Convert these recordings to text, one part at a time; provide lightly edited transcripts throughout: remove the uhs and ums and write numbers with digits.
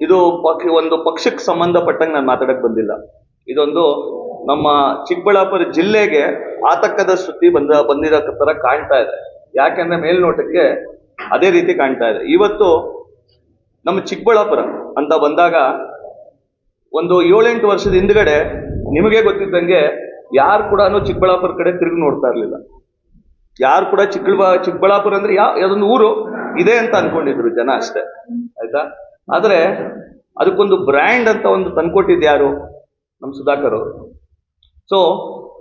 ಇದು ಒಂದು ಪಕ್ಷಕ್ಕೆ ಸಂಬಂಧಪಟ್ಟಂಗೆ ನಾನು ಮಾತಾಡಕ್ ಬಂದಿಲ್ಲ. ಇದೊಂದು ನಮ್ಮ ಚಿಕ್ಕಬಳ್ಳಾಪುರ ಜಿಲ್ಲೆಗೆ ಆತಂಕದ ಸುದ್ದಿ ಬಂದಿರೋ ತರ ಕಾಣ್ತಾ ಇದೆ. ಯಾಕೆಂದ್ರೆ ಮೇಲ್ನೋಟಕ್ಕೆ ಅದೇ ರೀತಿ ಕಾಣ್ತಾ ಇದೆ. ಇವತ್ತು ನಮ್ಮ ಚಿಕ್ಕಬಳ್ಳಾಪುರ ಅಂತ ಬಂದಾಗ ಒಂದು 7-8 ವರ್ಷದ ಹಿಂದ್ಗಡೆ ನಿಮಗೆ ಗೊತ್ತಿದ್ದಂಗೆ ಯಾರು ಕೂಡ ಚಿಕ್ಕಬಳ್ಳಾಪುರ ಕಡೆ ತಿರುಗಿ ನೋಡ್ತಾ ಇರ್ಲಿಲ್ಲ. ಯಾರು ಕೂಡ ಚಿಕ್ಕಬಳ್ಳಾಪುರ ಅಂದ್ರೆ ಯಾವ್ದೊಂದು ಊರು ಇದೆ ಅಂತ ಅನ್ಕೊಂಡಿದ್ರು ಜನ ಅಷ್ಟೇ, ಆಯ್ತಾ. ಆದ್ರೆ ಅದಕ್ಕೊಂದು ಬ್ರ್ಯಾಂಡ್ ಅಂತ ಒಂದು ತಂದ್ಕೊಟ್ಟಿದ್ದು ಯಾರು? ನಮ್ಮ ಸುಧಾಕರ್ ಅವರು. ಸೊ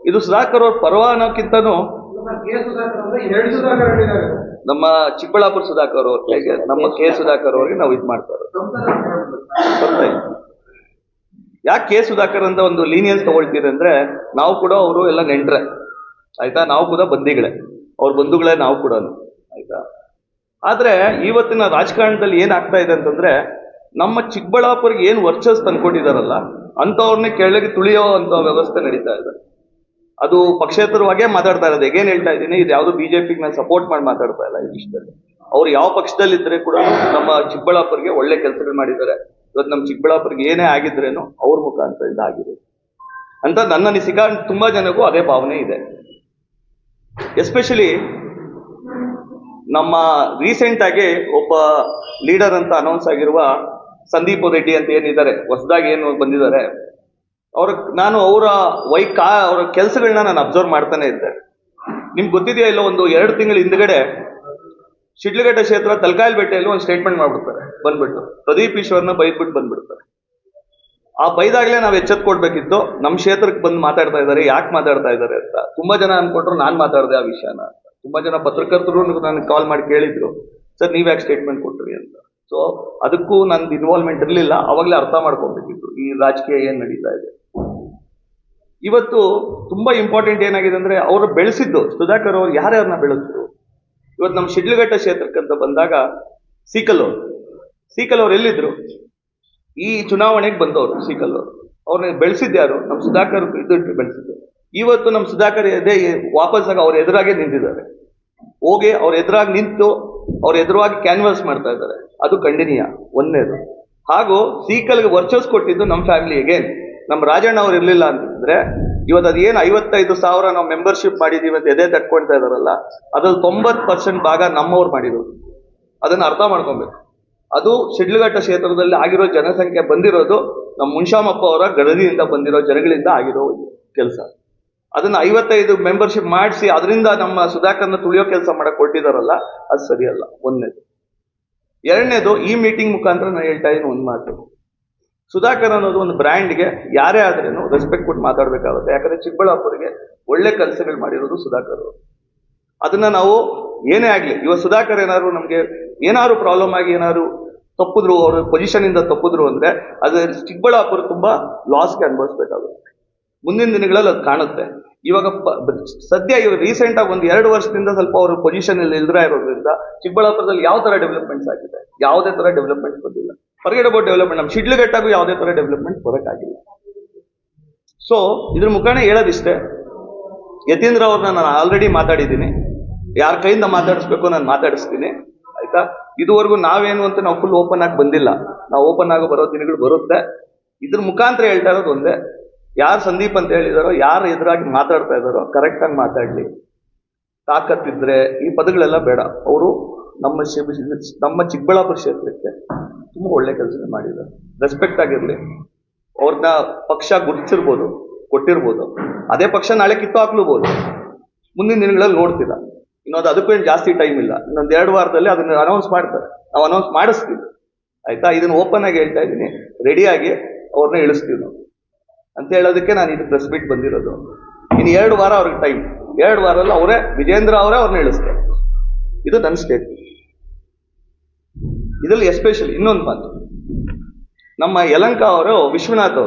ಇದು ಸುಧಾಕರ್ ಅವ್ರ ಪರ್ವ ಅನ್ನೋಕ್ಕಿಂತನೂ ನಮ್ಮ ಚಿಕ್ಕಬಳ್ಳಾಪುರ ಸುಧಾಕರ್ ಅವ್ರಿಗೆ, ನಮ್ಮ ಕೆ ಸುಧಾಕರ್ ಅವ್ರಿಗೆ ನಾವು ಇದು ಮಾಡ್ತಾರೆ. ಯಾಕೆ ಕೆ ಸುಧಾಕರ್ ಅಂತ ಒಂದು ಲೀನಿಯನ್ಸ್ ತಗೊಳ್ತೀರಿ ಅಂದ್ರೆ, ನಾವು ಕೂಡ ಅವರು ಎಲ್ಲ ನೆಂಟ್ರೆ, ಆಯ್ತಾ. ನಾವು ಕೂಡ ಬಂದಿಗಳೇ, ಅವ್ರ ಬಂಧುಗಳೇ ನಾವು ಕೂಡ, ಆಯ್ತಾ. ಆದ್ರೆ ಇವತ್ತಿನ ರಾಜಕಾರಣದಲ್ಲಿ ಏನಾಗ್ತಾ ಇದೆ ಅಂತಂದ್ರೆ, ನಮ್ಮ ಚಿಕ್ಕಬಳ್ಳಾಪುರಿಗೆ ಏನು ವರ್ಚಸ್ ತಂದ್ಕೊಟ್ಟಿದಾರಲ್ಲ ಅಂಥವ್ರನ್ನೇ ಕೆಳಗೆ ತುಳಿಯೋ ಅಂತ ವ್ಯವಸ್ಥೆ ನಡೀತಾ ಇದೆ. ಅದು ಪಕ್ಷೇತರವಾಗೇ ಮಾತಾಡ್ತಾ ಇರೋದು. ಹೇಗೇನು ಹೇಳ್ತಾ ಇದ್ದೀನಿ, ಇದು ಯಾವುದು ಬಿಜೆಪಿಗೆ ನಾನು ಸಪೋರ್ಟ್ ಮಾಡಿ ಮಾತಾಡ್ತಾ ಇಲ್ಲ. ಈ ವಿಷಯದಲ್ಲಿ ಅವ್ರು ಯಾವ ಪಕ್ಷದಲ್ಲಿದ್ದರೆ ಕೂಡ ನಮ್ಮ ಚಿಕ್ಕಬಳ್ಳಾಪುರಿಗೆ ಒಳ್ಳೆ ಕೆಲಸಗಳು ಮಾಡಿದ್ದಾರೆ. ಇವತ್ತು ನಮ್ಮ ಚಿಕ್ಕಬಳ್ಳಾಪುರಿಗೆ ಏನೇ ಆಗಿದ್ರೇನು ಅವ್ರ ಮುಖಾಂತರ ಇದಾಗಿದೆ ಅಂತ ನನ್ನ ಅನಿಸಿಕೆ. ತುಂಬಾ ಜನಕ್ಕೂ ಅದೇ ಭಾವನೆ ಇದೆ. ಎಸ್ಪೆಷಲಿ ನಮ್ಮ ರೀಸೆಂಟ್ ಆಗಿ ಒಬ್ಬ ಲೀಡರ್ ಅಂತ ಅನೌನ್ಸ್ ಆಗಿರುವ ಸಂದೀಪ್ ರೆಡ್ಡಿ ಅಂತ ಏನಿದ್ದಾರೆ, ಹೊಸದಾಗಿ ಏನು ಬಂದಿದ್ದಾರೆ, ನಾನು ಅವರ ಕೆಲಸಗಳನ್ನ ನಾನು ಅಬ್ಸರ್ವ್ ಮಾಡ್ತಾನೆ ಇದ್ದೆ. ನಿಮ್ಗೆ ಗೊತ್ತಿದೆಯಾ ಇಲ್ಲ, ಒಂದು 2 ತಿಂಗಳ ಹಿಂದ್ಗಡೆ ಶಿಡ್ಲಘಟ್ಟ ಕ್ಷೇತ್ರ ತಲಕಾಯಲಬೆಟ್ಟೆಯಲ್ಲಿ ಒಂದು ಸ್ಟೇಟ್ಮೆಂಟ್ ಮಾಡ್ಬಿಡ್ತಾರೆ, ಬಂದ್ಬಿಟ್ಟು ಪ್ರದೀಪ್ ಈಶ್ವರ್ನ ಬೈದ್ಬಿಟ್ಟು ಬಂದ್ಬಿಡ್ತಾರೆ. ಆ ಬೈದಾಗ್ಲೇ ನಾವು ಎಚ್ಚೆತ್ಕೊಡ್ಬೇಕಿತ್ತು, ನಮ್ಮ ಕ್ಷೇತ್ರಕ್ಕೆ ಬಂದು ಮಾತಾಡ್ತಾ ಇದ್ದಾರೆ, ಯಾಕೆ ಮಾತಾಡ್ತಾ ಇದ್ದಾರೆ ಅಂತ. ತುಂಬಾ ಜನ ಅನ್ಕೊಂಡ್ರು ನಾನು ಮಾತಾಡಿದೆ ಆ ವಿಷಯನ ಅಂತ. ತುಂಬಾ ಜನ ಪತ್ರಕರ್ತರು ನನಗೆ ಕಾಲ್ ಮಾಡಿ ಕೇಳಿದ್ರು, ಸರ್ ನೀವ್ ಯಾಕೆ ಸ್ಟೇಟ್ಮೆಂಟ್ ಕೊಟ್ರಿ ಅಂತ. ಸೊ ಅದಕ್ಕೂ ನಂದು ಇನ್ವಾಲ್ವ್ಮೆಂಟ್ ಇರಲಿಲ್ಲ. ಅವಾಗಲೇ ಅರ್ಥ ಮಾಡ್ಕೊಬೇಕಿತ್ತು ಈ ರಾಜಕೀಯ ಏನ್ ನಡೀತಾ ಇದೆ. ಇವತ್ತು ತುಂಬಾ ಇಂಪಾರ್ಟೆಂಟ್ ಏನಾಗಿದೆ ಅಂದ್ರೆ, ಅವರು ಬೆಳೆಸಿದ್ದು ಸುಧಾಕರ್ ಅವರು ಯಾರ್ಯಾರನ್ನ ಬೆಳೆಸಿದ್ರು. ಇವತ್ತು ನಮ್ಮ ಶಿಡ್ಲಘಟ್ಟ ಕ್ಷೇತ್ರಕ್ಕಂತ ಬಂದಾಗ ಸೀಕಲ್ ಅವ್ರು ಎಲ್ಲಿದ್ರು? ಈ ಚುನಾವಣೆಗೆ ಬಂದವರು ಸೀಕಲ್ ಅವ್ರನ್ನ ಬೆಳೆಸಿದ್ಯಾರು? ನಮ್ಮ ಸುಧಾಕರ್ ಇದ್ದು ಬೆಳೆಸಿದ್ರು. ಇವತ್ತು ನಮ್ಮ ಸುಧಾಕರ್ ವಾಪಸ್ಸಾಗ ಅವ್ರ ಎದುರಾಗೆ ನಿಂತಿದ್ದಾರೆ. ಹೋಗಿ ಅವ್ರ ಎದುರಾಗಿ ನಿಂತು ಅವ್ರ ಎದುರಾಗಿ ಕ್ಯಾನ್ವಾಸ್ ಮಾಡ್ತಾ ಇದ್ದಾರೆ. ಅದು ಖಂಡನೀಯ, ಒಂದನೇದು. ಹಾಗೂ ಸೀಕಲ್ಗೆ ವರ್ಚಸ್ ಕೊಟ್ಟಿದ್ದು ನಮ್ಮ ಫ್ಯಾಮಿಲಿಗೆ. ನಮ್ಮ ರಾಜಣ್ಣ ಅವ್ರು ಇರ್ಲಿಲ್ಲ ಅಂತಂದ್ರೆ ಇವತ್ತು ಅದೇನು 55,000 ನಾವು ಮೆಂಬರ್ಶಿಪ್ ಮಾಡಿದೀವಿ ಅಂತ ಎದೆ ತಟ್ಕೊಳ್ತಾ ಇದಾರಲ್ಲ, ಅದ್ರಲ್ಲಿ 90% ಭಾಗ ನಮ್ಮವ್ರು ಮಾಡಿರೋದು. ಅದನ್ನ ಅರ್ಥ ಮಾಡ್ಕೊಬೇಕು. ಅದು ಶಿಡ್ಲಘಟ್ಟ ಕ್ಷೇತ್ರದಲ್ಲಿ ಆಗಿರೋ ಜನಸಂಖ್ಯೆ ಬಂದಿರೋದು ನಮ್ಮ ಮುನ್ಷಾಮಪ್ಪ ಅವರ ಗಡದಿಯಿಂದ ಬಂದಿರೋ ಜನಗಳಿಂದ ಆಗಿರೋ ಕೆಲಸ. ಅದನ್ನ 55 ಮೆಂಬರ್ಶಿಪ್ ಮಾಡಿಸಿ ಅದರಿಂದ ನಮ್ಮ ಸುಧಾಕರ್ನ ತುಳಿಯೋ ಕೆಲಸ ಮಾಡಕ್ ಕೊಟ್ಟಿದಾರಲ್ಲ, ಅದು ಸರಿಯಲ್ಲ, ಒಂದನೇದು. ಎರಡನೇದು, ಈ ಮೀಟಿಂಗ್ ಮುಖಾಂತರ ನಾನು ಹೇಳ್ತಾ ಇದ್ದೀನಿ ಒಂದು ಮಾತು. ಸುಧಾಕರ್ ಅನ್ನೋದು ಒಂದು ಬ್ರ್ಯಾಂಡ್ಗೆ ಯಾರೇ ಆದ್ರೇನು ರೆಸ್ಪೆಕ್ಟ್ ಕೊಟ್ಟು ಮಾತಾಡ್ಬೇಕಾಗುತ್ತೆ. ಯಾಕಂದ್ರೆ ಚಿಕ್ಕಬಳ್ಳಾಪುರಿಗೆ ಒಳ್ಳೆ ಕೆಲಸಗಳು ಮಾಡಿರೋದು ಸುಧಾಕರ್ ಅವರು. ಅದನ್ನ ನಾವು ಏನೇ ಆಗ್ಲಿ, ಇವತ್ತು ಸುಧಾಕರ್ ಏನಾದ್ರು ನಮ್ಗೆ ಏನಾದ್ರು ಪ್ರಾಬ್ಲಮ್ ಆಗಿ ಏನಾದ್ರು ತಪ್ಪಿದ್ರು, ಅವ್ರ ಪೊಸಿಷನ್ ಇಂದ ತಪ್ಪಿದ್ರು ಅಂದ್ರೆ ಅದು ಚಿಕ್ಕಬಳ್ಳಾಪುರ ತುಂಬಾ ಲಾಸ್ಗೆ ಅನುಭವಿಸ್ಬೇಕಾಗುತ್ತೆ. ಮುಂದಿನ ದಿನಗಳಲ್ಲಿ ಅದು ಕಾಣುತ್ತೆ. ಇವಾಗ ಸದ್ಯ ರೀಸೆಂಟ್ ಆಗಿ ಒಂದು 2 ವರ್ಷದಿಂದ ಸ್ವಲ್ಪ ಅವ್ರ ಪೊಸಿಷನ್ ಅಲ್ಲಿ ಇಲ್ದ್ರ ಇರೋದ್ರಿಂದ ಚಿಕ್ಕಬಳ್ಳಾಪುರದಲ್ಲಿ ಯಾವ ತರ ಡೆವಲಪ್ಮೆಂಟ್ಸ್ ಆಗಿದೆ, ಯಾವುದೇ ತರ ಡೆವಲಪ್ಮೆಂಟ್ಸ್ ಬಂದಿಲ್ಲ. ಫರ್ಗೆಟ್ ಅಬೌಟ್ ಡೆವಲಪ್ಮೆಂಟ್, ನಮ್ಮ ಶಿಡ್ಲಘಟ್ಟಾಗೂ ಯಾವುದೇ ತರ ಡೆವಲಪ್ಮೆಂಟ್ ಬರೋಕ್ಕಾಗಿಲ್ಲ. ಸೊ ಇದ್ರ ಮುಖಾನೇ ಹೇಳೋದಿಷ್ಟೇ. ಯತೀಂದ್ರ ಅವ್ರನ್ನ ನಾನು ಆಲ್ರೆಡಿ ಮಾತಾಡಿದ್ದೀನಿ. ಯಾರ ಕೈಯಿಂದ ಮಾತಾಡಿಸ್ಬೇಕು ನಾನು ಮಾತಾಡಿಸ್ತೀನಿ, ಆಯ್ತಾ. ಇದುವರೆಗೂ ನಾವೇನು ಅಂತ ನಾವು ಫುಲ್ ಓಪನ್ ಆಗಿ ಬಂದಿಲ್ಲ. ನಾವು ಓಪನ್ ಆಗಿ ಬರೋ ದಿನಗಳು ಬರುತ್ತೆ. ಇದ್ರ ಮುಖಾಂತರ ಹೇಳ್ತಾ ಇರೋದು ಒಂದೇ, ಯಾರು ಸಂದೀಪ್ ಅಂತ ಹೇಳಿದಾರೋ, ಯಾರು ಎದುರಾಗಿ ಮಾತಾಡ್ತಾ ಇದ್ದಾರೋ ಕರೆಕ್ಟ್ ಆಗಿ ಮಾತಾಡ್ಲಿ. ತಾಕತ್ತಿದ್ರೆ ಈ ಪದಗಳೆಲ್ಲ ಬೇಡ. ಅವರು ನಮ್ಮ ಚಿಕ್ಕಬಳ್ಳಾಪುರ ಕ್ಷೇತ್ರಕ್ಕೆ ತುಂಬಾ ಒಳ್ಳೆ ಕೆಲಸ ಮಾಡಿದ್ದಾರೆ. ರೆಸ್ಪೆಕ್ಟ್ ಆಗಿರ್ಲಿ. ಅವ್ರನ್ನ ಪಕ್ಷ ಗುರುತಿಸಿರ್ಬೋದು, ಕೊಟ್ಟಿರ್ಬೋದು. ಅದೇ ಪಕ್ಷ ನಾಳೆ ಕಿತ್ತು ಹಾಕ್ಲೂಬಹುದು. ಮುಂದಿನ ದಿನಗಳಲ್ಲಿ ನೋಡ್ತಿಲ್ಲ. ಇನ್ನೊಂದು ಅದಕ್ಕೂ ಏನು ಜಾಸ್ತಿ ಟೈಮ್ ಇಲ್ಲ. ಇನ್ನೊಂದು 2 ವಾರದಲ್ಲಿ ಅದನ್ನ ಅನೌನ್ಸ್ ಮಾಡ್ತಾರೆ. ನಾವು ಅನೌನ್ಸ್ ಮಾಡಿಸ್ತೀವಿ, ಆಯ್ತಾ. ಇದನ್ನ ಓಪನ್ ಆಗಿ ಹೇಳ್ತಾ ಇದ್ದೀನಿ, ರೆಡಿಯಾಗಿ ಅವ್ರನ್ನ ಇಳಿಸ್ತೀವಿ ನಾವು ಅಂತ ಹೇಳೋದಕ್ಕೆ ನಾನು ಇದು ಪ್ರೆಸ್ ಮೀಟ್ ಬಂದಿರೋದು. ಇನ್ನು 2 ವಾರ ಅವ್ರಿಗೆ ಟೈಮ್. 2 ವಾರದಲ್ಲಿ ಅವರೇ ವಿಜೇಂದ್ರ ಅವರೇ ಅವ್ರನ್ನ ಇಳಿಸ್ತಾರೆ. ಇದು ನನ್ನ ಸ್ಟೇಟ್ಮೆಂಟ್. ಇದರಲ್ಲಿ ಎಸ್ಪೆಷಲಿ ಇನ್ನೊಂದು ಮಾತು, ನಮ್ಮ ಯಲಂಕ ಅವರು ವಿಶ್ವನಾಥ್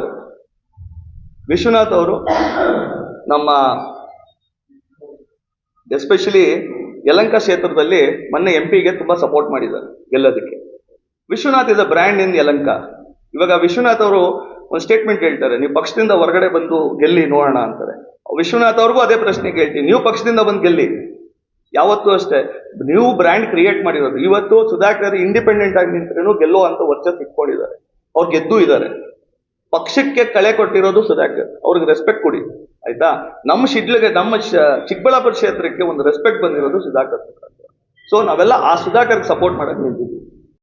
ಅವರು ನಮ್ಮ ಎಸ್ಪೆಷಲಿ ಯಲಂಕ ಕ್ಷೇತ್ರದಲ್ಲಿ ಮೊನ್ನೆ MP ಗೆ ತುಂಬಾ ಸಪೋರ್ಟ್ ಮಾಡಿದ್ದಾರೆ ಗೆಲ್ಲೋದಕ್ಕೆ. Vishwanath is a brand in Yelahanka. ಇವಾಗ ವಿಶ್ವನಾಥ್ ಅವರು ಒಂದು ಸ್ಟೇಟ್ಮೆಂಟ್ ಹೇಳ್ತಾರೆ, ನೀವು ಪಕ್ಷದಿಂದ ಹೊರಗಡೆ ಬಂದು ಗೆಲ್ಲಿ ನೋಡೋಣ ಅಂತಾರೆ. ವಿಶ್ವನಾಥ್ ಅವ್ರಿಗೂ ಅದೇ ಪ್ರಶ್ನೆ ಕೇಳ್ತೀನಿ, ನೀವು ಪಕ್ಷದಿಂದ ಬಂದು ಗೆಲ್ಲಿ, ಯಾವತ್ತೂ ಅಷ್ಟೇ ನೀವು ಬ್ರ್ಯಾಂಡ್ ಕ್ರಿಯೇಟ್ ಮಾಡಿರೋದು. ಇವತ್ತು ಸುಧಾಕರ್ ಇಂಡಿಪೆಂಡೆಂಟ್ ಆಗಿ ನಿಂತ್ರೂ ಗೆಲ್ಲುವಂತ ವರ್ಚಸ್ ಇಟ್ಕೊಂಡಿದ್ದಾರೆ, ಅವ್ರು ಗೆದ್ದು ಇದ್ದಾರೆ. ಪಕ್ಷಕ್ಕೆ ಕಳೆ ಕೊಟ್ಟಿರೋದು ಸುಧಾಕರ್, ಅವ್ರಿಗೆ ರೆಸ್ಪೆಕ್ಟ್ ಕೊಡಿ ಆಯ್ತಾ. ನಮ್ಮ ಶಿಡ್ಲಿಗೆ, ನಮ್ಮ ಚಿಕ್ಕಬಳ್ಳಾಪುರ ಕ್ಷೇತ್ರಕ್ಕೆ ಒಂದು ರೆಸ್ಪೆಕ್ಟ್ ಬಂದಿರೋದು ಸುಧಾಕರ್. ಸೊ ನಾವೆಲ್ಲ ಆ ಸುಧಾಕರ್ಗೆ ಸಪೋರ್ಟ್ ಮಾಡಕ್ ನಿಂತಿದ್ವಿ.